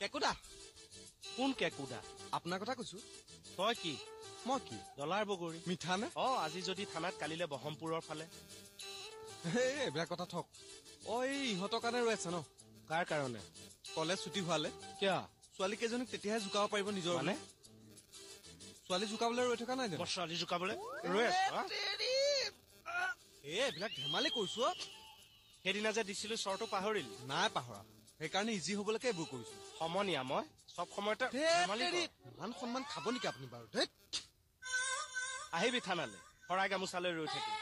কেকুদা কোন কেকুদা আপোনাৰ কথা কৈছো তই কি মই কি ডলাৰ বগৰী মিঠা নে আজি যদি থানাত কালিলে বহমপুৰৰ ফালে এইবিলাক কথা থক ইহঁতৰ কাৰণে ৰৈ আছে ন কাৰ কাৰণে কলেজ ছুটি হোৱালে কিয় ছোৱালী কেইজনীক তেতিয়াহে জোকাব পাৰিব নিজৰ মানে ছোৱালী জোকাবলৈ ৰৈ থকা নাই মই ছোৱালী জোকাবলৈ ৰৈ আছো এইবিলাক ধেমালি কৈছো সেইদিনা যে দিছিলো চৰটো পাহৰিলি নাই পাহৰা সেইকাৰণে ইজি হবলৈকে এইবোৰ কৰিছো সমনীয়া মই চব সময়তে মান সন্মান খাব নেকি আপুনি বাৰু ধেত আহিবি থানালে শৰাই গামোচালৈ ৰৈ থাকিম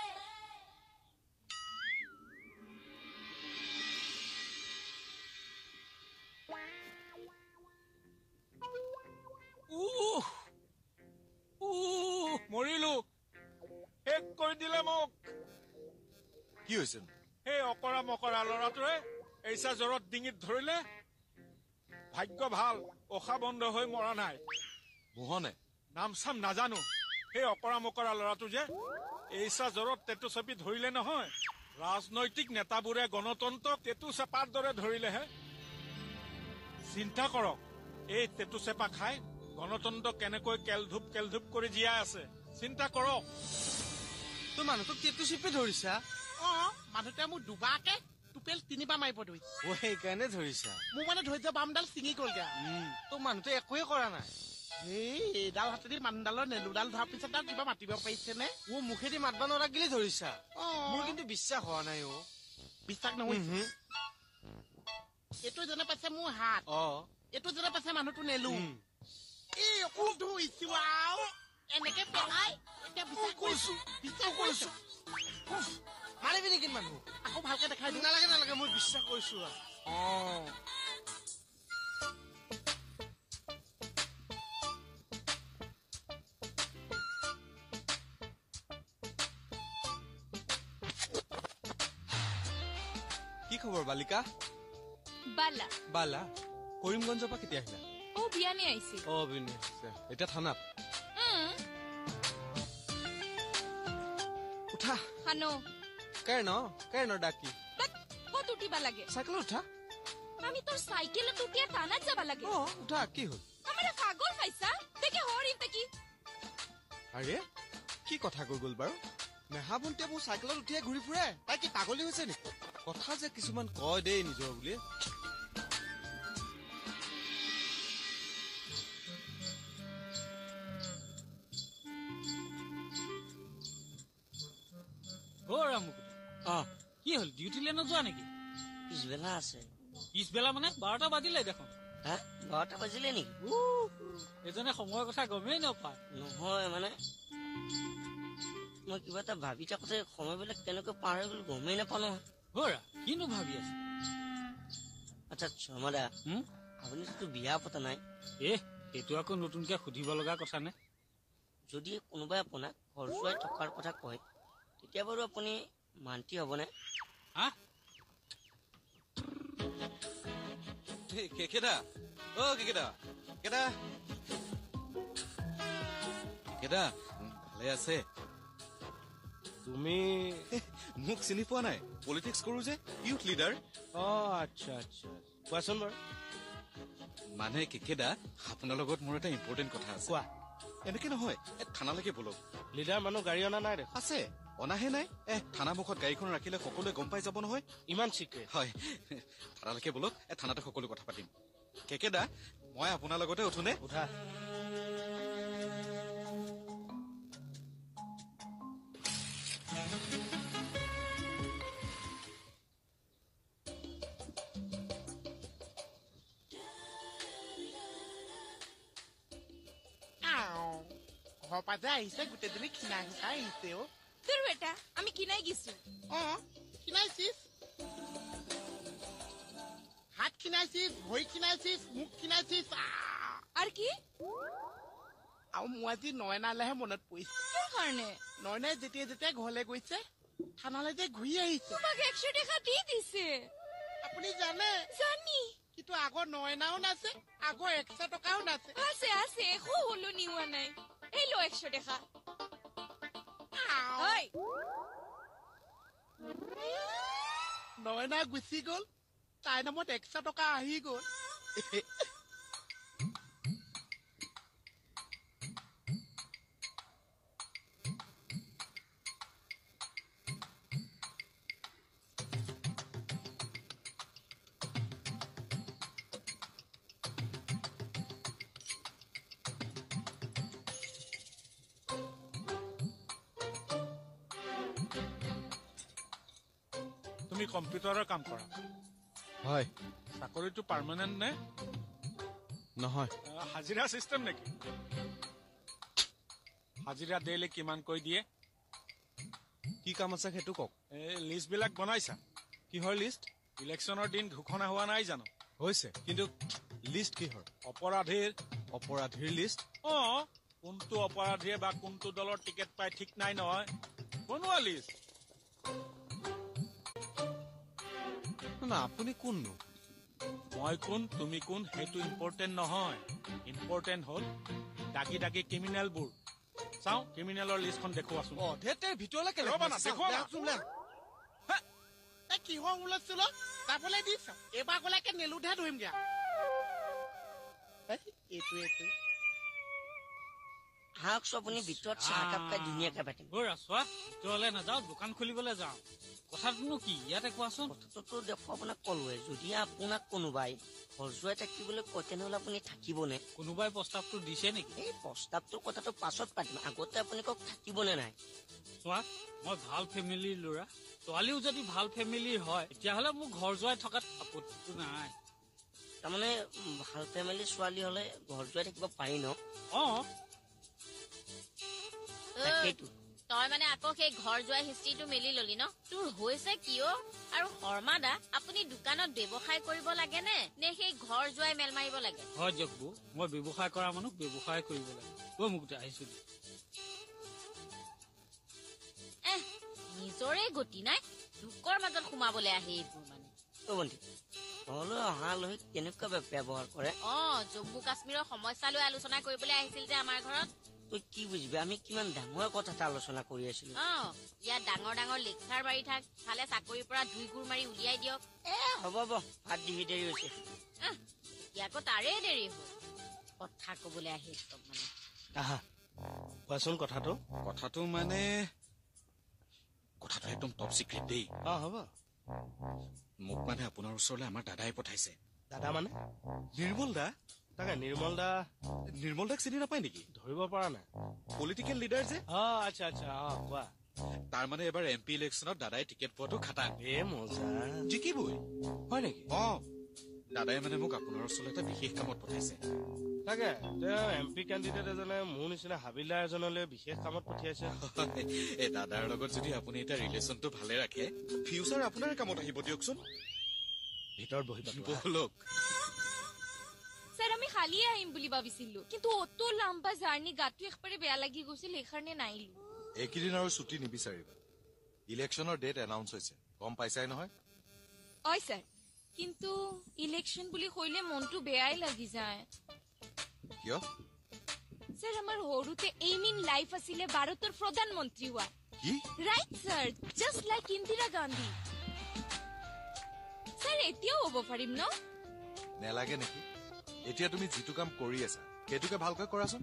মৰিলো শেষ কৰি দিলে মোক কি হৈছে সেই অকৰা মকৰা লৰাটোৱে এইচা জ্বৰত ডিঙিত ধৰিলে ভাগ্য ভাল অখা বন্ধ হৈ মৰা নাই মোহনে নাম চাম নাজানো সেই অকৰা মকৰা লৰাটো যে এইচা জ্বৰত টেটু চেপি ধৰিলে নহয় ৰাজনৈতিক নেতাবোৰে গণতন্ত্ৰক টেটু চেপাৰ দৰে ধৰিলেহে চিন্তা কৰক এই টেটু চেপা খাই গণতন্ত্ৰ কেনেকৈ কেলধুপ কৰি জীয়াই আছে চিন্তা কৰক তোৰ মানুহটোক টেটু চেপি ধৰিছা মানুহটোৱে মোক দুবাৰকে টুপেল 3বাৰ মাৰিব ধৰিছে সেইকাৰণে ধৰিছা মোক মানে ধৈৰ্য বামডাল ছিঙি গলগে তোৰ মানুহটোৱে একোৱে কৰা নাই এইডাল হাতেদি মানুহডালৰ নেলুডাল ধৰাৰ পিছত আৰু কিবা মাতিব পাৰিছে নে মুখেদি মাতবা নৰাগিলে ধৰিছা মোৰ কিন্তু বিশ্বাস হোৱা নাই বিশ্বাস নহয় এইটো যেনে পাইছে মোৰ হাত এইটো যেনে পাইছে মানুহটো নেলু এই অকল ধৰিছো আৰু এনেকে পেলাই এতিয়া বিশ্বাস কৰিছো মাৰিবি নেকি মানুহ আকৌ ভালকে দেখাই দিওঁ নালাগে মই বিশ্বাস কৰিছো কি খবৰ বালিকা বালা বালা কৰিমগঞ্জৰ পৰা কেতিয়া আহিলা বিয়ানে আহিছে বিয়ানে এতিয়া থানাত উঠা হানো কেৰনৰ ডাকি কত উঠিবা লাগে চাইকেলত উঠা আমি তোর সাইকেলত উঠিয়ে থানাত যাবা লাগে উঠা কি হল আমার পাগল খাইছা দেখে হরিম দেখি আরে কি কথা কৈ গল বাৰু মেহা ভন্টিয়ে মোৰ চাইকেলত উঠিয়ে ঘূৰি ফুৰে তাই কি পাগলী হৈছে নেকি কথা যে কিছুমান কয় দেই নিজৰ বুলি কি হল ডিউটিলে নোযোৱা নেকি পিছবেলা আছে পিছবেলা মানে 12টা বাজিলে দেখোন 12টা বাজিলে নেকি এজনে সময়ৰ কথা গমেই নাপায় নহয় মানে মই কিবা এটা ভাবি থাকোতে সময়বিলাক কেনেকৈ পাৰ হৈ গ'ল গমেই নাপাওঁ নহয় কিনো ভাবি আছে আচ্ছা শৰ্মাদা আপুনিতো বিয়া পতা নাই এইটো আকৌ নতুনকে সুধিব লগা কথা নে যদি কোনোবাই আপোনাক ঘৰ চোৱাই থকাৰ কথা কয় তেতিয়া বাৰু আপুনি মান্তি হবনে কেকেদা ভালে আছে তুমি মোক চিনি পোৱা নাই পলিটিক্স কৰো যে ইউথ লিডাৰ আচ্ছা কোৱাচোন বাৰু মানে কেকেদা আপোনাৰ লগত মোৰ এটা ইম্পৰ্টেণ্ট কথা আছে কোৱা এনেকে নহয় থানালৈকে বলক লিডাৰ মানুহ গাড়ী অনা নাই আছে অনাহে নাই থানা মুখত গাড়ীখন ৰাখিলে সকলোৱে গম পাই যাব নহয় ইমান চিক্ৰেট হয় থানালৈকে বলক থানাতে সকলো কথা পাতিম কেকেদা মই আপোনাৰ লগতে উঠোনে উঠা ঘৰ পৰা যে আহিছে গোটেইজনী খিনাই শুকাই আহিছে তোৰ বেটা আমি কিনাই গেছো খিনাইছিস হাত খিনাইছিস ভৰি খিনাইছিস মুখ খিনাইছিস আৰ কি আৰু মই আজি নয়নালেহে মনত পৰিছে নয়নাই যেতিয়া ঘৰলৈ গৈছে থানালৈ যে ঘূৰি আহিছে তোমাকে 100 টাকা দি দিছে আপুনি জানে জানি কিন্তু আগৰ নয়নাও নাছে আগৰ 100 টকাও নাছে আছে একো হলো নিওয়া নাই এই লো 100 টাকা নয়না গুচি গল তাই নামত 100 টকা আহি গল তুমি কম্পিউটাৰৰ কাম কৰা হয় চাকৰিটো পাৰ্মানেণ্ট নে নহয় হাজিৰা চিষ্টেম নেকি হাজিৰা ডেইলি কিমানকৈ দিয়ে কি কাম আছে সেইটো কওক এই লিষ্টবিলাক বনাইছা কিহৰ লিষ্ট ইলেকশ্যনৰ দিন ঘোষণা হোৱা নাই জানো হৈছে কিন্তু লিষ্ট কিহৰ অপৰাধীৰ লিষ্ট কোনটো অপৰাধীয়ে বা কোনটো দলৰ টিকেট পাই ঠিক নাই নহয় বনোৱা লিষ্ট না আপুনি কোননো মই কোন তুমি কোন সেইটো ইম্পৰ্টেণ্ট নহয় ইম্পৰ্টেণ্ট হ'ল দাগি দাগি ক্ৰিমিনেলবোৰ চাওঁ ক্ৰিমিনেলৰ লিষ্টখন দেখুৱাচোন ধেৰ ভিতৰলৈ কেলে ৰ'বা না, দেখুৱাবা। কিহৰ ওলাইছিল যাবলৈ দিছ এইবাৰ গ'লেকে নেলুতহে ধৰিমগে এইটো আহকচোন আপুনি ভিতৰত চাহ একাপ খাই ধুনীয়াকে পাতিম চোৱা ভিতৰলৈ নাযাওঁ দোকান খুলিবলৈ যাওঁ কথাটোনো কি ইয়াতে কোৱাচোন কথাটোতো দেখো আপোনাক কলোৱে যদি আপোনাক কোনোবাই ঘৰ যোৱাই থাকিবলৈ কয় তেনেহ'লে আপুনি থাকিবনে কোনোবাই প্ৰস্তাৱটো দিছে নেকি এই প্ৰস্তাৱটোৰ কথাটো পাছত পাতিম আগতে আপুনি কওক থাকিবনে নাই চোৱা মই ভাল ফেমিলিৰ ল'ৰা ছোৱালীও যদি ভাল ফেমিলিৰ হয় তেতিয়াহ'লে মোৰ ঘৰ যোৱাই থকাত আপত্তিটো নাই তাৰমানে ভাল ফেমিলিৰ ছোৱালী হলে ঘৰ যোৱাই থাকিব পাৰি ন তাকেইটো তই মানে আকৌ সেই ঘৰ যোৱা হিষ্ট্ৰীটো মেলি ললি ন তোৰ হৈছে কিয় আৰু শৰ্মা দা আপুনি দোকানত ব্যৱসায় কৰিব লাগে নে সেই ঘৰ যোৱাই মেল মাৰিব লাগে হয় দিয়ক বৌ মই ব্যৱসায় কৰা মানুহ ব্যৱসায় কৰিব লাগে মোক আহিছো নিজৰে গতি নাই লোকৰ মাজত সোমাবলৈ আহে এইবোৰ মানে বন্ধু ঘৰলৈ অহা আলহীক কেনেকুৱা ব্যৱহাৰ কৰে জম্মু কাশ্মীৰৰ সমস্যা লৈ আলোচনা কৰিবলৈ আহিছিল যে আমাৰ ঘৰত তই কি বুজিবি আমি কিমান ডাঙৰ কথা এটা আলোচনা কৰি আছিলো ইয়াত ডাঙৰ ডাঙৰ লেকচাৰ মাৰি থাক ভালে চাকৰিৰ পৰা ধুই গুৰ মাৰি উলিয়াই দিয়ক হ'ব ভাত দিবি দেৰি হৈছে এতিয়া আকৌ তাৰে দেৰি হ'ল কথা কবলৈ আহি চব মানে আহা কোৱাচোন কথাটো মানে কথাটো একদম টপ চিক্ৰেট দেই হ'ব মোক মানে আপোনাৰ ওচৰলৈ আমাৰ দাদাই পঠাইছে দাদা মানে নিৰ্মল দা তাকে নিৰ্মল দাক চিনি নাপায় নেকি ধৰিব পৰা নাই পলিটিকেল লিডাৰ যে আচ্ছা কোৱা তাৰ মানে এবাৰ MP ইলেকশ্যনত দাদাই টিকেট পোৱাটো খাটা মজা জিকিবই হয় নেকি দাদাই মানে মোক আপোনাৰ ওচৰলৈ এটা বিশেষ কামত পঠাইছে তাকে তেওঁ MP কেণ্ডিডেট এজনে মোৰ নিচিনা হাবিলা এজনলৈ বিশেষ কামত পঠিয়াইছে এই দাদাৰ লগত যদি আপুনি এতিয়া ৰিলেশ্যনটো ভালে ৰাখে ফিউচাৰ আপোনাৰ কামত আহিব দিয়কচোন ভিতৰত বহি বলক স্যাৰ আমি খালিয়ে আহিম বুলি ভাবিছিলো কিন্তু অত লম্বা জাৰ্ণি গাটো একবাৰে বেয়া লাগি গৈছিল সেইকাৰণে নাহিলো এইকেইদিন আৰু ছুটি নিবিচাৰিবা ইলেকশ্যনৰ ডেট এনাউন্স হৈছে গম পাইছাই নহয় হয় স্যার কিন্তু ইলেকশন বুলি কইলে মনটো বেয়াই লাগি যায় কিয় স্যার আমার সৰুতে এইম ইন লাইফ আছিলে ভাৰতৰ প্ৰধানমন্ত্ৰী হোৱা কি right sir just like Indira Gandhi sir এতিয়াও হ'ব পাৰিম ন নেলাগে নেকি এতিয়া তুমি যিটো কাম কৰি আছা সেইটোকে ভালকৈ কৰাচোন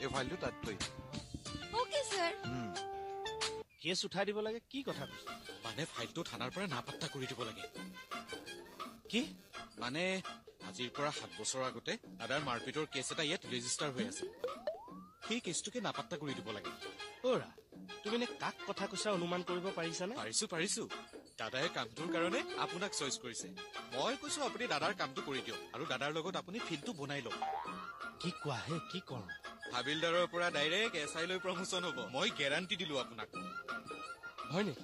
এই ফাইলটো তাত থৈ ওকে স্যাৰ কেছ উঠাই দিব লাগে কি কথা কৈছে মানে ফাইলটো থানাৰ পৰা নাপাত্তা কৰি দিব লাগে কি মানে আজিৰ পৰা 7 বছৰ আগতে দাদাৰ মাৰপিটৰ কেছ এটা ইয়াত ৰেজিষ্টাৰ হৈ আছে সেই কেছটোকে নাপাত্তা কৰি দিব লাগে তুমি নে কাক কথা কৈছা অনুমান কৰিব পাৰিছানে পাৰিছো দাদাই কামটোৰ কাৰণে আপোনাক চইচ কৰিছে মই কৈছো আপুনি দাদাৰ কামটো কৰি দিয়ক আৰু দাদাৰ লগত আপুনি ফিল্ডটো বনাই লওক কি কোৱা হে কি কৰো হাবিলদাৰৰ পৰা ডাইৰেক্ট SI লৈ প্ৰমোচন হ'ব মই গেৰাণ্টি দিলো আপোনাক হয় নেকি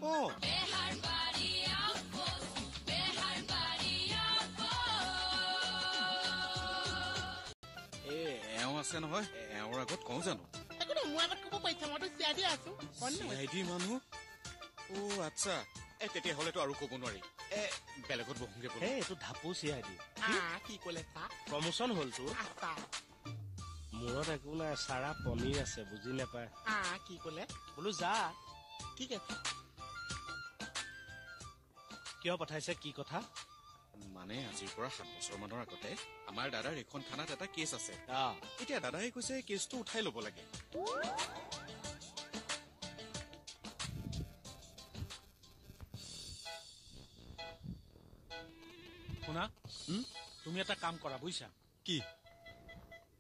এওঁ আছে নহয় এওঁৰ আগত কওঁ জানো মোৰ আগত ক'ব পাৰিছা মইতো চিয়াদি আছো চিআইডি মানুহ আচ্ছা তেতিয়াহ'লেতো আৰু ক'ব নোৱাৰি বেলেগত বহোগে বোলে এইটো ধাপু চিআইডি কি ক'লে চা প্ৰমোচন হ'ল তোৰ মূৰত একো নাই চাৰা পনীৰ আছে বুজি নাপায় কি ক'লে বোলো যা ঠিক আছে কিয় পঠাইছে কি কথা মানে আজিৰ পৰা 7 বছৰ মানৰ আগতে আমাৰ দাদাৰ এখন থানাত এটা কেছ আছে এতিয়া দাদাই কৈছে কেছটো উঠাই ল'ব লাগে শুনা তুমি এটা কাম কৰা বুজিছা কি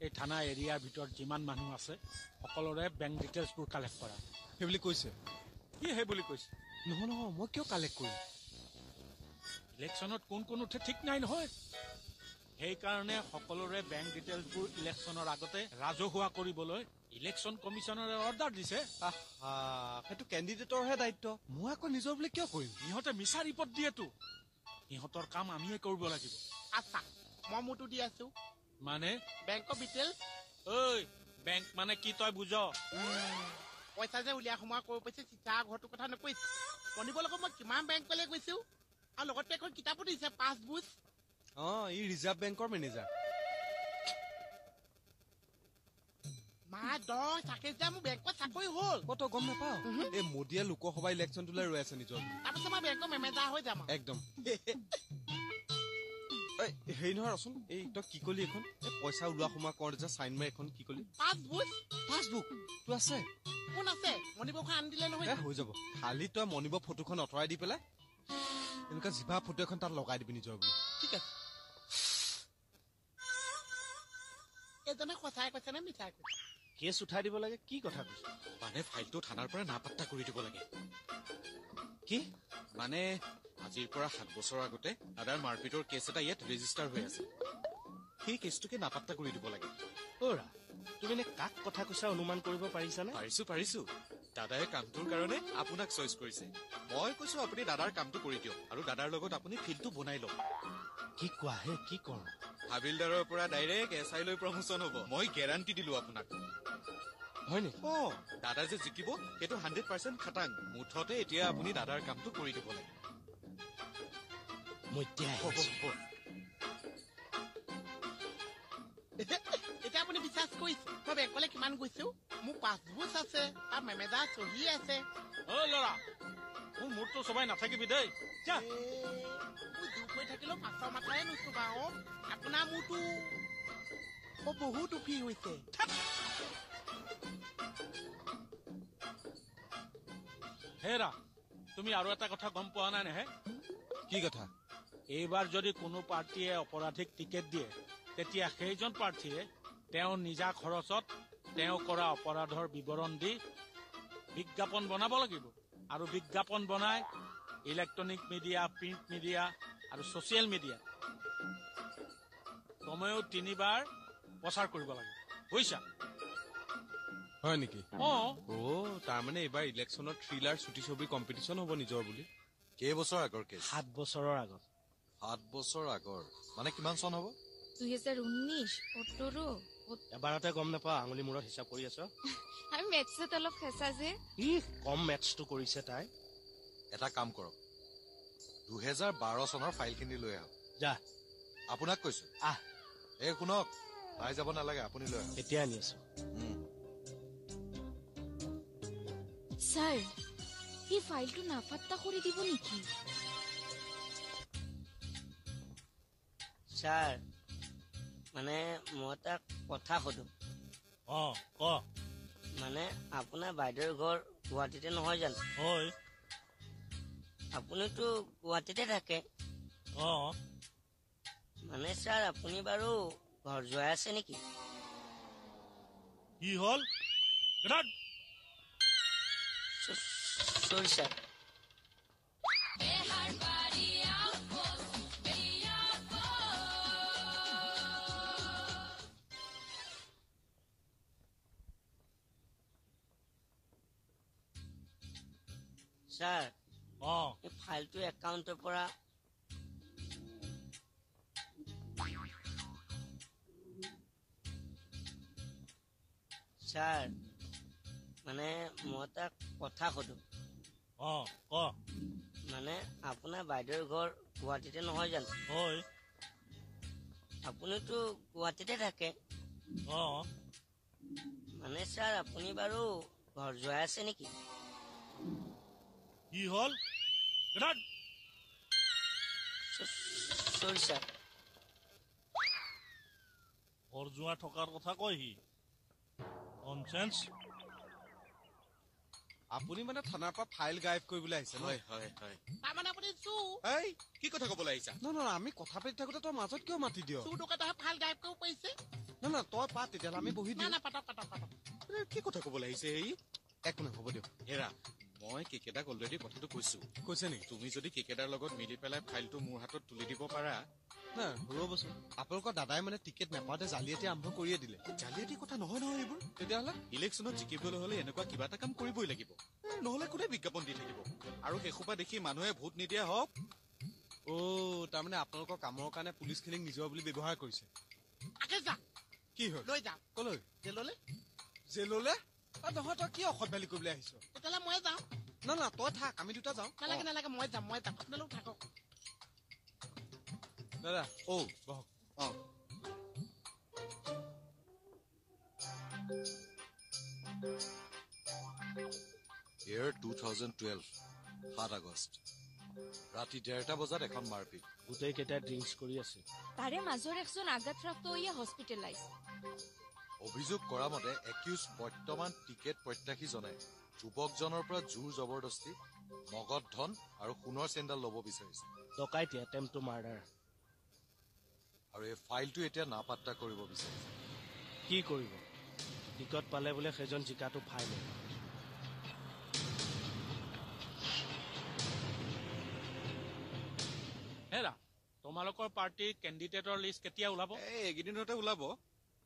এই থানা এৰিয়াৰ ভিতৰত যিমান মানুহ আছে সকলোৰে বেংক ডিটেইলছবোৰ কালেক্ট কৰা সেই বুলি কৈছে কি সেই বুলি কৈছে নহয় মই কিয় কালেক্ট কৰিম ইলেকশ্যনত কোন কোন উঠে ঠিক নাই নহয় সেইকাৰণে সকলোৰে বেংক ডিটেইলছবোৰ ইলেকশ্যনৰ আগতে ৰাজহুৱা কৰিবলৈ ইলেকশ্যন কমিশ্যনাৰে অৰ্ডাৰ দিছে আহা সেইটো কেণ্ডিডেটৰহে দায়িত্ব মই আকৌ নিজৰ বুলি কিয় কৰিম সিহঁতে মিছা ৰিপৰ্ট দিয়েতো সিহঁতৰ কাম আমিয়ে কৰিব লাগিব আচ্ছা মই মোৰটো দি আছো মানে বেংকৰ ডিটেইলছ ঐ বেংক মানে কি তই বুজ পইচা যে উলিয়াই সোমোৱা কৰিব পাৰিছে চিঠা ঘৰটোৰ কথা নকৈছে কণিব লগত মই কিমান বেংকলৈ গৈছো আৰু লগতে এখন কিতাপো দিছে পাছবুক ই ৰিজাৰ্ভ বেংকৰ মেনেজাৰ মা দহ চাকে যে মোৰ বেংকত চাকৰি হ'ল তই গম নাপাও এই মোদীয়ে লোকসভা ইলেকশ্যনটোলৈ ৰৈ আছে নিজৰ তাৰপিছত মই বেংকৰ মেনেজাৰ হৈ যাম একদম হেৰি নহয় ৰচোন এই তই কি কলি এখন এই পইচা ওলোৱা সোমোৱা কৰোঁতে যে চাইন মাৰি এখন কি কলি পাছবুক তোৰ আছে কোন আছে মণিবখন আনি দিলে নহয় হৈ যাব খালি তই মণিব ফটোখন আঁতৰাই দি পেলাই এনেকুৱা জিভা ফটো এখন তাত লগাই দিবি নিজৰ বুলি ঠিক আছে এজনে সঁচাই কৈছে নে মিছাই কৈছে কেছ উঠাই দিব লাগে কি কথা কৈছে মানে ফাইলটো থানাৰ পৰা নাপাত্তা কৰি দিব লাগে কি মানে আজিৰ পৰা 7 বছৰ আগতে দাদাৰ মাৰপিটৰ কেছ এটা ইয়াত ৰেজিষ্টাৰ হৈ আছে সেই কেছটোকে নাপাত্তা কৰি দিব লাগে অৰা তুমি নে কাক কথা কৈছা অনুমান কৰিব পাৰিছানে পাৰিছো দাদাই কামটোৰ কাৰণে আপোনাক চইচ কৰিছে মই কৈছো আপুনি দাদাৰ কামটো কৰি দিয়ক আৰু দাদাৰ লগত আপুনি ফিল্ডটো বনাই লওক কি কোৱা হে কি কৰো হাবিলদাৰৰ পৰা ডাইৰেক্ট SI লৈ প্ৰমোচন হ'ব মই গেৰাণ্টি দিলো আপোনাক হয় নেকি দাদা যে জিকিব সেইটো 100% খাটাং মুঠতে এতিয়া আপুনি দাদাৰ কামটো কৰি দিব লাগে এতিয়া আপুনি বিশ্বাস কৰিছে মই বেংকলৈ কিমান গৈছো মোৰ পাছবুক আছে তাৰ মেনেজাৰ চহী আছে ল'ৰা মোৰ মূৰটো চবাই নাথাকিবি দেই মোৰ দুখ হৈ থাকিলেও পাছৰ মাথাৰে নুচুবা আপোনাৰ মোৰটো বহুত উফি হৈছে হেৰা তুমি আৰু এটা কথা গম পোৱা নাই নে কি কথা এইবাৰ যদি কোনো পাৰ্টীয়ে অপৰাধীক টিকেট দিয়ে তেতিয়া সেইজন প্ৰাৰ্থীয়ে তেওঁ নিজা খৰচত তেওঁ কৰা অপৰাধৰ বিৱৰণ দি বিজ্ঞাপন বনাব লাগিব আৰু বিজ্ঞাপন বনাই ইলেক্ট্ৰনিক মিডিয়া প্ৰিণ্ট মিডিয়া আৰু ছচিয়েল মিডিয়া কমেও 3 বাৰ প্ৰচাৰ কৰিব লাগে বুজিছা হয় নেকি তাৰমানে এইবাৰ ইলেকশ্যনত থ্ৰিলাৰ চুটি ছবি কম্পিটিশ্যন হ'ব নিজৰ বুলি কেইবছৰ আগৰ কেছ 7 বছৰৰ আগত 7 বছৰ আগৰ মানে কিমান চন হ'ব 2019 18 এবাৰতে গম নাপাওঁ আঙুলি মূৰত হিচাপ কৰি আছ আমি মেথছত অলপ ফেঁচা যে কম মেথছটো কৰিছে তাই এটা কাম কৰক 2012 চনৰ ফাইলখিনি লৈ আহক যা আপোনাক কৈছো এই শুনক পাই যাব নালাগে আপুনি লৈ আহক এতিয়া আনি আছো স্যাৰ এই ফাইলটো নাফাত্তা কৰি দিব নেকি স্যাৰ মানে মই তাক কথা সুধো ক মানে আপোনাৰ বাইদেউৰ ঘৰ গুৱাহাটীতে নহয় জানো হয় আপুনিতো গুৱাহাটীতে থাকে মানে স্যাৰ আপুনি বাৰু ঘৰ যোৱাই আছে নেকি কি হ'ল চৰি স্যাৰ স্যাৰ এই ফাইলটো একাউণ্টৰ পৰা স্যাৰ মানে মই তাক কথা সুধো মানে আপোনাৰ বাইদেউৰ ঘৰ গুৱাহাটীতে নহয় জানো হয় আপুনিতো গুৱাহাটীতে থাকে মানে স্যাৰ আপুনি বাৰু ঘৰ যোৱাই আছে নেকি কি হ'ল চৰি স্যাৰ ঘৰ যোৱা থকাৰ কথা কয় সি ননচেন্স আপুনি মানে থানাৰ পৰা ফাইল গায়ব কৰিবলৈ আহিছে হয় হয় হয় তাৰমানে আপুনি এই কি কথা ক'বলৈ আহিছা নহয় আমি কথা পাতি থাকোঁতে তই মাজত কিয় মাতি দিয় ফাইল গায়ব কৰিব পাৰিছে নহয় তই পাত তেতিয়াহ'লে আমি বহি দিওঁ পাতক কি কথা ক'বলৈ আহিছে এই একো নাই হ'ব দিয়ক হেৰা মই কেকেদাক অলৰেডি কথাটো কৈছো। কৈছে নেকি? তুমি যদি কেকেদাৰ লগত মিলি পেলাই ফাইলটো মোৰ হাতত তুলি দিব পাৰা। না ৰ'বচোন, আপোনালোকৰ দাদাই মানে টিকেট নাপাওঁতে জালিয়াতি আৰম্ভ কৰিয়ে দিলে। জালিয়াতি কথা নহয় নহয় এইবোৰ। তেতিয়াহ'লে ইলেকশ্যনত জিকিবলৈ হলে এনেকুৱা কিবা এটা কাম কৰিবই লাগিব, নহলে কোনে বিজ্ঞাপন দি থাকিব। আৰু সেইসোপা দেখি মানুহে ভোট নিদিয়া হওক। তাৰমানে আপোনালোকৰ কামৰ কাৰণে পুলিচখিনিক নিজৰ বুলি ব্যৱহাৰ কৰিছে। আগে যা, কি হ'ল? লৈ যাওঁ কলৈ? জেললৈ। জেললৈ? নহয়, তই কি অসভ্যালি কৰিবলৈ আহিছ? তেতিয়াহ'লে মই যাওঁ। না তই থাক, আমি দুটা যাওঁ। নালাগে মই যাম আপোনালোক থাকক। দাদা বহক। ইয়াৰ 2012 7 আগষ্ট ৰাতি 1:30 বজাত এখন মাৰপিট। গোটেই কেইটা ড্ৰিংকছ কৰি আছে। তাৰে মাজৰ একজন আঘাতপ্ৰাপ্ত হৈ হস্পিটেলাইজ। অভিযোগ কৰা মতে একিউজ বৰ্তমান টিকেট প্ৰত্যাশীজনে যুৱকজনৰ পৰা জোৰ জবৰদস্তি নগদ ধন আৰু সোণৰ চেণ্ডেল ল'ব বিচাৰিছে। ডকাইতি এটেম্প টু মাৰ্ডাৰ। আৰু এই ফাইলটো এতিয়া নাপাত্তা কৰিব বিচাৰিছে। কি কৰিব? টিকট পালে বোলে সেইজন জিকাটো ফাইল। হেৰা, তোমালোকৰ পাৰ্টিৰ কেণ্ডিডেটৰ লিষ্ট কেতিয়া ওলাব? এইকেইদিনতে ওলাব।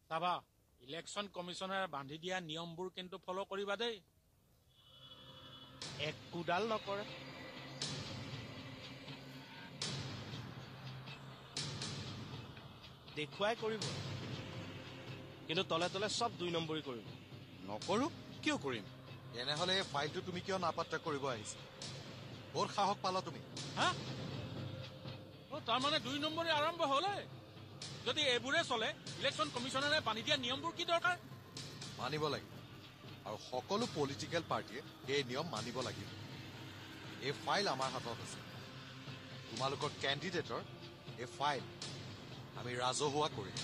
চাবা, ইলেকশ্যন কমিশ্যনাৰে বান্ধি দিয়া নিয়মবোৰ কিন্তু ফল' কৰিবা দেই। এক কোডাল নকৰে। দেখুৱাই কৰিব, কিন্তু তলে তলে চব 2 নম্বৰী কৰিব। নকৰো, কিয় কৰিম? এনেহলে এই ফাইলটো তুমি কিয় নাপাত্তা কৰিব আহিছা? বহুত সাহস পালা তুমি। তাৰমানে 2 নম্বৰী আৰম্ভ হলে? যদি এইবোৰে চলে, ইলেকশ্যন কমিশ্যনাৰে বান্ধি দিয়া নিয়মবোৰ কি দৰকাৰ? মানিব লাগিব, আৰু সকলো পলিটিকেল পাৰ্টিয়ে এই নিয়ম মানিব লাগিব। এই ফাইল আমাৰ হাতত আছে। তোমালোকৰ কেণ্ডিডেটৰ এই ফাইল আমি ৰাজহুৱা কৰিম।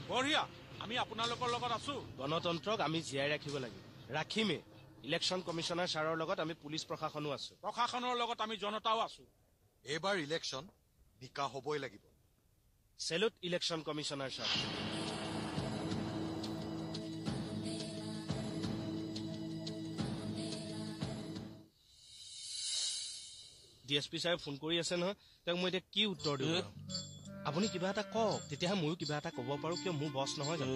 বঢ়িয়া, আমি আপোনালোকৰ লগত আছো। গণতন্ত্ৰক আমি জীয়াই ৰাখিব লাগিব, ৰাখিমেই। ইলেকশ্যন কমিশ্যনাৰ ছাৰৰ লগত আমি পুলিচ প্ৰশাসনো আছো। প্ৰশাসনৰ লগত আমি জনতাও আছো। এইবাৰ ইলেকশ্যন নিকা হবই লাগিব। Salute election commissioner sir. DSP ছাৰে ফোন কৰি আছে নহয়, তেওঁক মই এতিয়া কি উত্তৰ দিওঁ? আপুনি কিবা এটা কওক, তেতিয়াহে ময়ো কিবা এটা ক'ব পাৰো। কিয় মোৰ বছ নহয় জানো?